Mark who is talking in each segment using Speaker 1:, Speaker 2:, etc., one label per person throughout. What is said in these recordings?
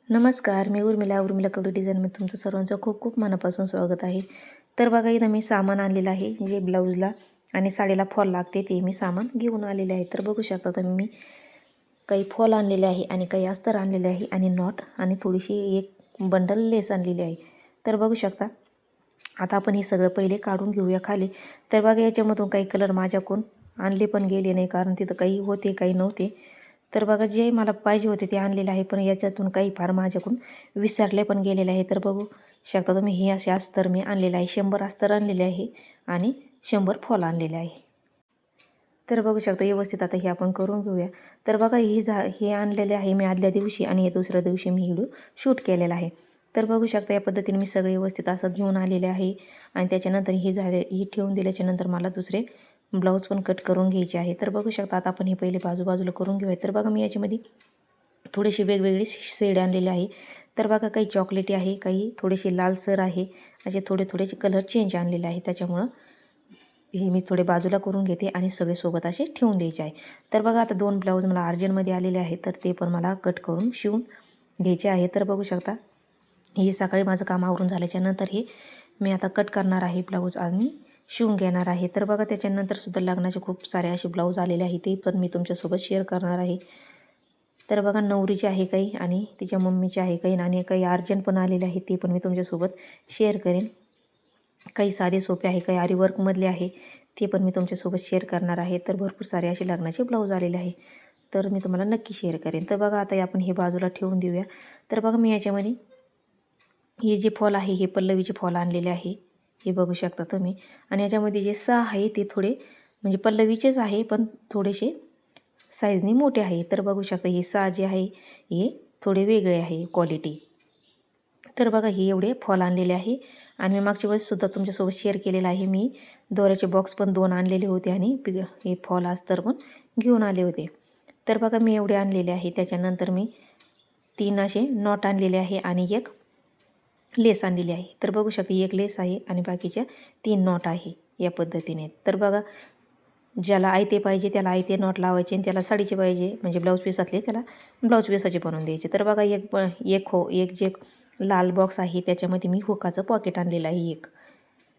Speaker 1: नमस्कार, मी उर्मिला कपडे डिझाईनमध्ये तुमचं सर्वांचं खूप खूप मनापासून स्वागत आहे. तर बघा इथं मी सामान आणलेलं आहे, जे ब्लाऊजला आणि साडीला फॉल लागते ते मी सामान घेऊन आलेले आहे. तर बघू शकता तुम्ही मी काही फॉल आणलेले आहे आणि काही अस्तर आणलेले आहे आणि नॉट आणि थोडीशी एक बंडल लेस आणलेली आहे. तर बघू शकता. आता आपण हे सगळं पहिले काढून घेऊया खाली. तर बघा याच्यामधून काही कलर माझ्याकडून आणले पण गेले नाही, कारण तिथं काही होते काही नव्हते. तर बघा जे मला पाहिजे होते ते आणलेले आहे, पण याच्यातून काही फार माझ्याकडून विसरले पण गेलेले आहे. तर बघू शकता तुम्ही हे असे अस्तर मी आणलेले आहे, 100 अस्तर आणलेले आहे आणि 100 फॉल आणलेले आहे. तर बघू शकता व्यवस्थित आता हे आपण करून घेऊया. तर बघा हे आणलेले आहे मी आदल्या दिवशी आणि हे दुसऱ्या दिवशी मी व्हिडिओ शूट केलेला आहे. तर बघू शकता या पद्धतीने मी सगळे व्यवस्थित असं घेऊन आलेले आहे आणि त्याच्यानंतर ही ठेवून दिल्याच्यानंतर मला दुसरे ब्लाऊज पण कट करून घ्यायचे आहे. तर बघू शकता आता आपण हे पहिले बाजूला करून घेऊया. तर बघा मी याच्यामध्ये थोडीशी वेगवेगळी शेड आणलेले आहे. तर बघा काही चॉकलेटी आहे, काही थोडेसे लालसर आहे, असे थोडेसे कलर चेंज आणलेले आहे. त्याच्यामुळं हे मी थोडे बाजूला करून घेते आणि सगळे सोबत असे ठेवून द्यायचे आहे. तर बघा आता 2 ब्लाऊज मला अर्जंटमध्ये आलेले आहेत, तर ते पण मला कट करून शिवून घ्यायचे आहे. तर बघू शकता हे सकाळी माझं काम आवरून झाल्याच्यानंतर हे मी आता कट करणार आहे ब्लाऊज आणि शिवून घेणार आहे. तर बघा त्याच्यानंतर सुद्धा लग्नाचे खूप सारे असे ब्लाऊज आलेले आहे, ते पण मी तुमच्यासोबत शेअर करणार आहे. तर बघा नवरीचे आहे काही आणि तिच्या मम्मीचे आहे काही आणि काही अर्जंट पण आलेले आहे, ते पण मी तुमच्यासोबत शेअर करेन. काही साधे सोपे आहे, काही आरी वर्कमधले आहे, ते पण मी तुमच्यासोबत शेअर करणार आहे. तर भरपूर सारे असे लग्नाचे ब्लाऊज आलेले आहे, तर मी तुम्हाला नक्की शेअर करेन. तर बघा आता आपण हे बाजूला ठेवून देऊया. तर बघा मी याच्यामध्ये हे जे फॉल आहे हे पल्लवीचे फॉल आणलेले आहे, हे बघू शकता तुम्ही. आणि याच्यामध्ये जे 6 आहे ते थोडे म्हणजे पल्लवीचेच आहे, पण थोडेसे साईजने मोठे आहे. तर बघू शकता हे 6 जे आहे हे थोडे वेगळे आहे क्वालिटी. तर बघा हे एवढे फॉल आणलेले आहे आणि मी मागच्या वेळेससुद्धा तुमच्यासोबत शेअर केलेला आहे. मी दोऱ्याचे बॉक्स पण 2 आणलेले होते आणि हे फॉल अस्तर पण घेऊन आले होते. तर बघा मी एवढे आणलेले आहे. त्याच्यानंतर मी 3 असे नॉट आणलेले आहे आणि एक लेस आणलेली आहे. तर बघू शकता एक लेस आहे आणि बाकीच्या 3 नॉट आहे या पद्धतीने. तर बघा ज्याला आयते पाहिजे त्याला आयते नॉट लावायचे आणि त्याला साडीचे पाहिजे म्हणजे ब्लाऊज पीसातले त्याला ब्लाऊज पीसाचे बनवून द्यायचे. तर बघा एक जे लाल बॉक्स आहे त्याच्यामध्ये मी हुकाचं पॉकेट आणलेलं आहे एक.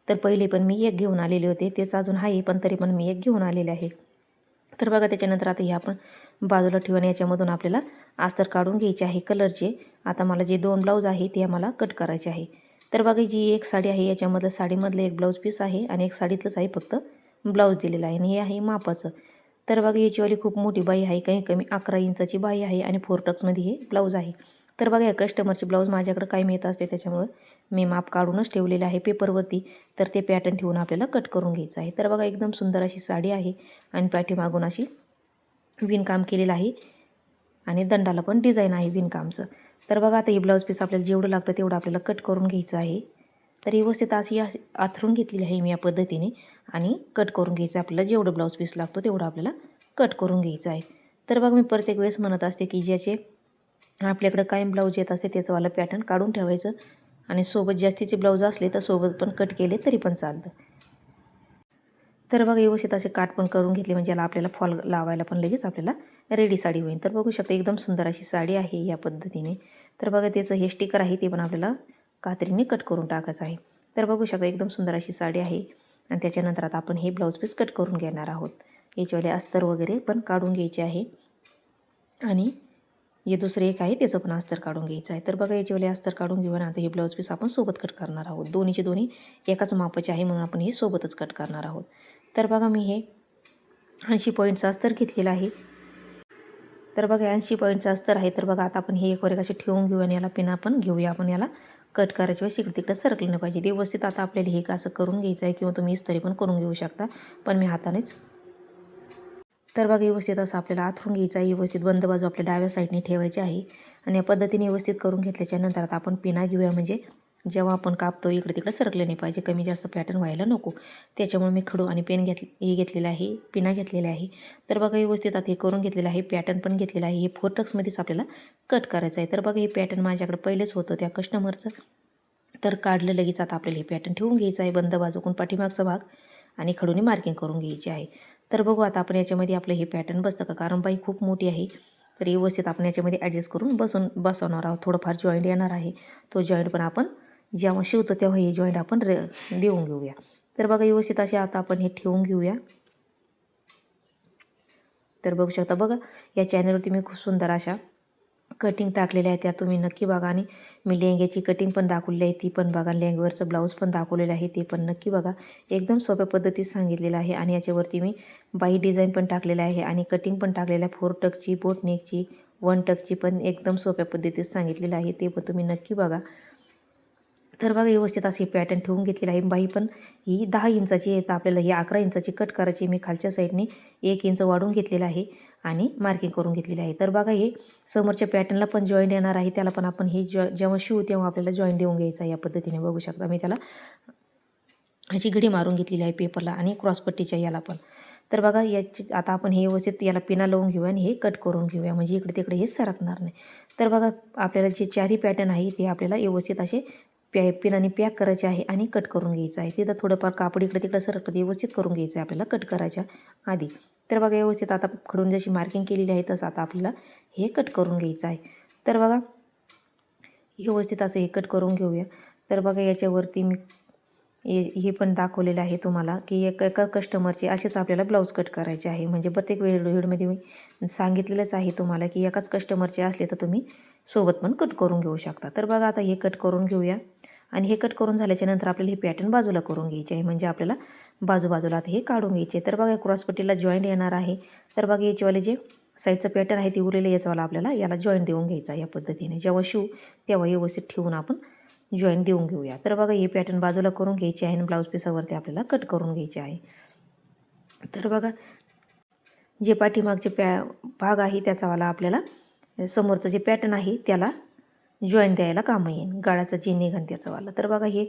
Speaker 1: तर पहिले पण मी एक घेऊन आलेले होते, तेच अजून आहे, पण तरी पण मी एक घेऊन आलेले आहे. तर बघा त्याच्यानंतर आता हे आपण बाजूला ठेवून याच्यामधून आपल्याला अस्तर काढून घ्यायचे आहे कलरचे. आता मला जे 2 ब्लाऊज आहे ते मला कट करायचे आहे. तर बघा जी एक साडी आहे याच्यामधलं साडीमधलं एक ब्लाऊज पीस आहे आणि एक साडीतलंच आहे फक्त ब्लाऊज दिलेला आहे आणि हे आहे मापाचं. तर बघा याचीवाली खूप मोठी बाई आहे, काही कमी 11 इंचाची बाई आहे आणि 4 टक्समध्ये हे ब्लाऊज आहे. तर बघा या कस्टमरचे ब्लाऊज माझ्याकडे कायम येत असते, त्याच्यामुळं मी माप काढूनच ठेवलेलं आहे पेपरवरती. तर ते पॅटर्न ठेवून आपल्याला कट करून घ्यायचं आहे. तर बघा एकदम सुंदर अशी साडी आहे आणि पाठीमागून अशी विणकाम केलेलं आहे आणि दंडाला पण डिझाईन आहे विणकामचं. तर बघा आता हे ब्लाऊज पीस आपल्याला जेवढं लागतं तेवढं आपल्याला कट करून घ्यायचं आहे. तर व्यवस्थित अशी आथरून घेतलेली आहे मी या पद्धतीने आणि कट करून घ्यायचं आहे. आपल्याला जेवढं ब्लाऊज पीस लागतो तेवढं आपल्याला कट करून घ्यायचं आहे. तर बघा मी प्रत्येक वेळेस म्हणत असते की ज्याचे आपल्याकडं कायम ब्लाऊज येत असते त्याचंवालं पॅटर्न काढून ठेवायचं आणि सोबत जास्तीचे ब्लाऊज असले तर सोबत पण कट केले तरी पण चालतं. तर बघा व्यवस्थित असे काट पण करून घेतले म्हणजे याला आपल्याला फॉल लावायला पण लगेच आपल्याला रेडी साडी होईल. तर बघू शकता एकदम सुंदर अशी साडी आहे या पद्धतीने. तर बघा त्याचं हे स्टिकर आहे ते पण आपल्याला कात्रीने कट करून टाकायचं आहे. तर बघू शकता एकदम सुंदर अशी साडी आहे आणि त्याच्यानंतर आता आपण हे ब्लाऊज पीस कट करून घेणार आहोत. याच्यावाले अस्तर वगैरे पण काढून घ्यायचे आहे आणि जे दुसरे एक आहे त्याचं पण अस्तर काढून घ्यायचं आहे. तर बघा याच्यावाले अस्तर काढून घेऊन आता हे ब्लाऊज पीस आपण सोबत कट करणार आहोत. दोन्ही एकाच मापाचे आहे म्हणून आपण हे सोबतच कट करणार आहोत. तर बघा मी हे 80 पॉईंटचं अस्तर घेतलेलं आहे. तर बघा 80 पॉईंटचं अस्तर आहे. तर बघा आता आपण हे एक वर असे ठेवून घेऊ आणि याला पिना पण घेऊया. आपण याला कट करायच्या वेळेस इकडे तिकडे सरकलं नाही पाहिजे. व्यवस्थित आता आपल्याला हे असं करून घ्यायचं आहे किंवा तुम्ही इस्त्री पण करून घेऊ शकता, पण मी हातानेच. तर बघा व्यवस्थित असं आपल्याला आथरून घ्यायचं आहे. व्यवस्थित बंद बाजू आपल्या डाव्या साईडने ठेवायची आहे आणि या पद्धतीने व्यवस्थित करून घेतल्याच्यानंतर आता आपण पिना घेऊया म्हणजे जेव्हा आपण कापतो इकडे तिकडे सरकले नाही पाहिजे, कमी जास्त पॅटर्न व्हायला नको. त्याच्यामुळे मी खडू आणि पेन घेतलेलं आहे, पिना घेतलेला आहे. तर बघा व्यवस्थित आता हे करून घेतलेलं आहे, पॅटर्न पण घेतलेलं आहे. हे 4 टक्समध्येच आपल्याला कट करायचं आहे. तर बघा हे पॅटर्न माझ्याकडे पहिलेच होतं त्या कस्टमरचं, तर काढलं लगेच. आता आपल्याला हे पॅटर्न ठेवून घ्यायचं आहे बंद बाजूकून पाठीमागचा भाग आणि खडूने मार्किंग करून घ्यायची आहे. तर बघू आता आपण याच्यामध्ये आपलं हे पॅटर्न बसतं का, कारण बाई खूप मोठी आहे तर व्यवस्थित आपण याच्यामध्ये ॲडजस्ट करून बसवणार आहोत. थोडंफार जॉईंट येणार आहे, तो जॉईंट पण आपण जेव्हा शिवतो तेव्हा हे जॉईंट आपण देऊन घेऊया. तर बघा व्यवस्थित असे आता आपण हे ठेवून घेऊया. तर बघू शकता बघा, या चॅनलवरती मी खूप सुंदर अशा कटिंग टाकलेल्या आहे, त्या तुम्ही नक्की बघा. आणि मी लेहंग्याची कटिंग पण दाखवलेली आहे, ती पण बघा. लेहंग्यावरचं ब्लाऊज पण दाखवलेलं आहे, ते पण नक्की बघा. एकदम सोप्या पद्धतीत सांगितलेलं आहे. आणि याच्यावरती मी बाही डिझाईन पण टाकलेलं आहे आणि कटिंग पण टाकलेलं आहे. 4 टकची, बोट नेकची, 1 टकची पण एकदम सोप्या पद्धतीत सांगितलेलं आहे, ते पण तुम्ही नक्की बघा. तर बघा व्यवस्थित अशी पॅटर्न ठेवून घेतलेली आहे. बाही पण ही 10 इंचाची आहे, तर आपल्याला ही 11 इंचाची कट करायची. मी खालच्या साईडने 1 इंच वाढवून घेतलेलं आहे आणि मार्किंग करून घेतलेली आहे. तर बघा हे समोरच्या पॅटर्नला पण जॉईंट येणार आहे, त्याला पण आपण हे जेव्हा शिवू तेव्हा आपल्याला जॉईंट देऊन घ्यायचा आहे. या पद्धतीने बघू शकता मी त्याला अशी घडी मारून घेतलेली आहे पेपरला आणि क्रॉसपट्टीच्या याला पण. तर बघा याची आता आपण हे व्यवस्थित याला पिना लावून घेऊया आणि हे कट करून घेऊया, म्हणजे इकडे तिकडे हे सरकणार नाही. तर बघा आपल्याला जे चारही पॅटर्न आहे ते आपल्याला व्यवस्थित असे पिनाने पॅक करायचे आहे आणि कट करून घ्यायचं आहे. तिथं थोडंफार कापड इकडे तिकडे सरकतं, व्यवस्थित करून घ्यायचं आहे आपल्याला कट करायच्या आधी. तर बघा व्यवस्थित आता खडून जशी मार्किंग केलेली आहे तसं आता आपल्याला हे कट करून घ्यायचं आहे. तर बघा व्यवस्थित असं हे कट करून घेऊया. तर बघा याच्यावरती मी हे पण दाखवलेलं आहे तुम्हाला की एका कस्टमरचे असेच आपल्याला ब्लाऊज कट करायचे आहे. म्हणजे प्रत्येक व्हिडिओमध्ये मी सांगितलेलंच आहे तुम्हाला की एकाच कस्टमरचे असले तर तुम्ही सोबत पण कट करून घेऊ शकता. तर बघा आता हे कट करून घेऊया. आणि हे कट करून झाल्याच्यानंतर आपल्याला हे पॅटर्न बाजूला करून घ्यायचे आहे, म्हणजे आपल्याला बाजूला आता हे काढून घ्यायचे. तर बघा क्रॉसपट्टीला जॉईंट येणार आहे. तर बघा याचेवाले जे साईडचं पॅटर्न आहे ते उरलेलं याचवाला आपल्याला याला जॉईंट देऊन घ्यायचा आहे. या पद्धतीने जेव्हा शिवू तेव्हा व्यवस्थित ठेवून आपण जॉईंट देऊन घेऊया. तर बघा हे पॅटर्न बाजूला करून घ्यायचे आहे आणि ब्लाऊज पीसावरती आपल्याला कट करून घ्यायचे आहे. तर बघा जे पाठीमागचे भाग आहे त्याचावाला आपल्याला समोरचं जे पॅटर्न आहे त्याला जॉईंट द्यायला कामं येईल, गळाचं जे निघन त्याचंवालं. तर बघा हे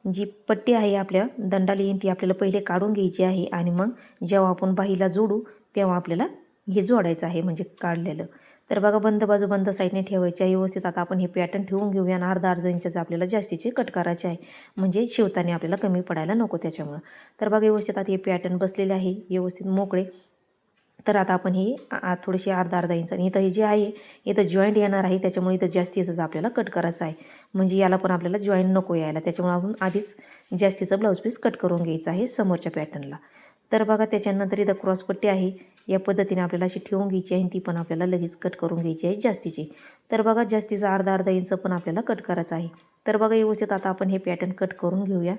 Speaker 1: जी पट्टी आहे आपल्या दंडाला येईन ती आपल्याला पहिले काढून घ्यायची आहे आणि मग जेव्हा आपण बाहीला जोडू तेव्हा आपल्याला हे जोडायचं आहे, म्हणजे काढलेलं. तर बघा बंद बाजू बंद साईडने ठेवायच्या व्यवस्थित. आता आपण हे पॅटर्न ठेवून घेऊया आणि अर्धा इंचाचं आपल्याला जास्तीचे कट करायचे आहे, म्हणजे शिवताना आपल्याला कमी पडायला नको त्याच्यामुळं. तर बघा व्यवस्थित आता हे पॅटर्न बसलेले आहे व्यवस्थित मोकळे. तर आता आपण हे थोडीशी अर्धा इंच आणि इथं हे जे आहे इथं जॉईंट येणार आहे, त्याच्यामुळे इथं जास्तीचं आपल्याला कट करायचं आहे, म्हणजे याला पण आपल्याला जॉईंट नको यायला. त्याच्यामुळे आपण आधीच जास्तीचं ब्लाऊज पीस कट करून घ्यायचं आहे समोरच्या पॅटर्नला. तर बघा त्याच्यानंतर इथं क्रॉसपट्टी आहे, या पद्धतीने आपल्याला अशी ठेवून घ्यायची आहे, ती पण आपल्याला लगेच कट करून घ्यायची आहे जास्तीची. तर बघा जास्तीचा अर्धा इंच पण आपल्याला कट करायचं आहे. तर बघा व्यवस्थित आता आपण हे पॅटर्न कट करून घेऊया.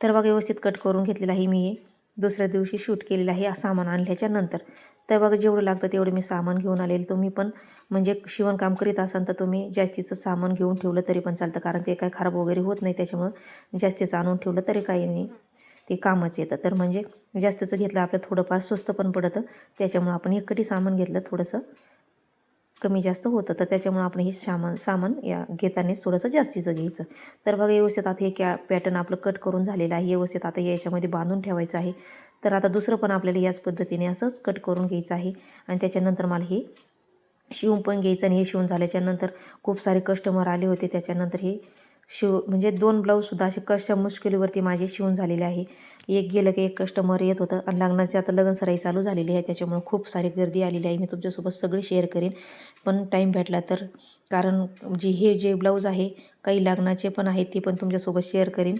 Speaker 1: तर बघा व्यवस्थित कट करून घेतलेलं आहे मी. हे दुसऱ्या दिवशी शूट केलेलं आहे सामान आणल्याच्या नंतर. तर बघा जेवढं लागतं तेवढं मी सामान घेऊन आलेलं. तुम्ही पण म्हणजे शिवणकाम करीत असाल तर तुम्ही जास्तीचं सामान घेऊन ठेवलं तरी पण चालतं, कारण ते काय खराब वगैरे होत नाही. त्याच्यामुळं जास्तीचं आणून ठेवलं तरी काही नाही, ते कामच येतं. तर म्हणजे जास्तीचं घेतलं आपलं थोडंफार स्वस्त पण पडतं, त्याच्यामुळं आपण एकटी सामान घेतलं थोडंसं कमी जास्त होतं. तर त्याच्यामुळे आपण हे सामान या घेतानाच थोडंसं जास्तीचं घ्यायचं. तर बघा व्यवस्थित आता हे पॅटर्न आपलं कट करून झालेलं आहे. व्यवस्थित आता याच्यामध्ये बांधून ठेवायचं आहे. तर आता दुसरं पण आपल्याला याच पद्धतीने असंच कट करून घ्यायचं आहे. आणि त्याच्यानंतर मला हे शिवून पण घ्यायचं. आणि हे शिवून झाल्याच्यानंतर खूप सारे कस्टमर आले होते. त्याच्यानंतर हे म्हणजे 2 ब्लाऊजसुद्धा असे कशा मुश्किलीवरती माझे शिवून झालेले आहे. एक गेलं की एक कस्टमर येत होतं. आणि लग्नाची आता लग्नसराई चालू झालेली आहे, त्याच्यामुळे खूप सारी गर्दी आलेली आहे. मी तुमच्यासोबत सगळी शेअर करेन, पण टाईम भेटला तर. कारण हे जे ब्लाऊज आहे काही लग्नाचे पण आहेत, ते पण तुमच्यासोबत शेअर करेन.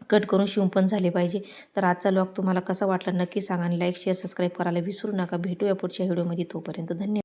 Speaker 1: कट करून शिवून पण झाले पाहिजे. तर आजचा व्लॉग तुम्हाला कसा वाटला नक्की सांगा आणि लाईक शेअर सबस्क्राईब करायला विसरू नका. भेटूया पुढच्या व्हिडिओमध्ये. तोपर्यंत धन्यवाद.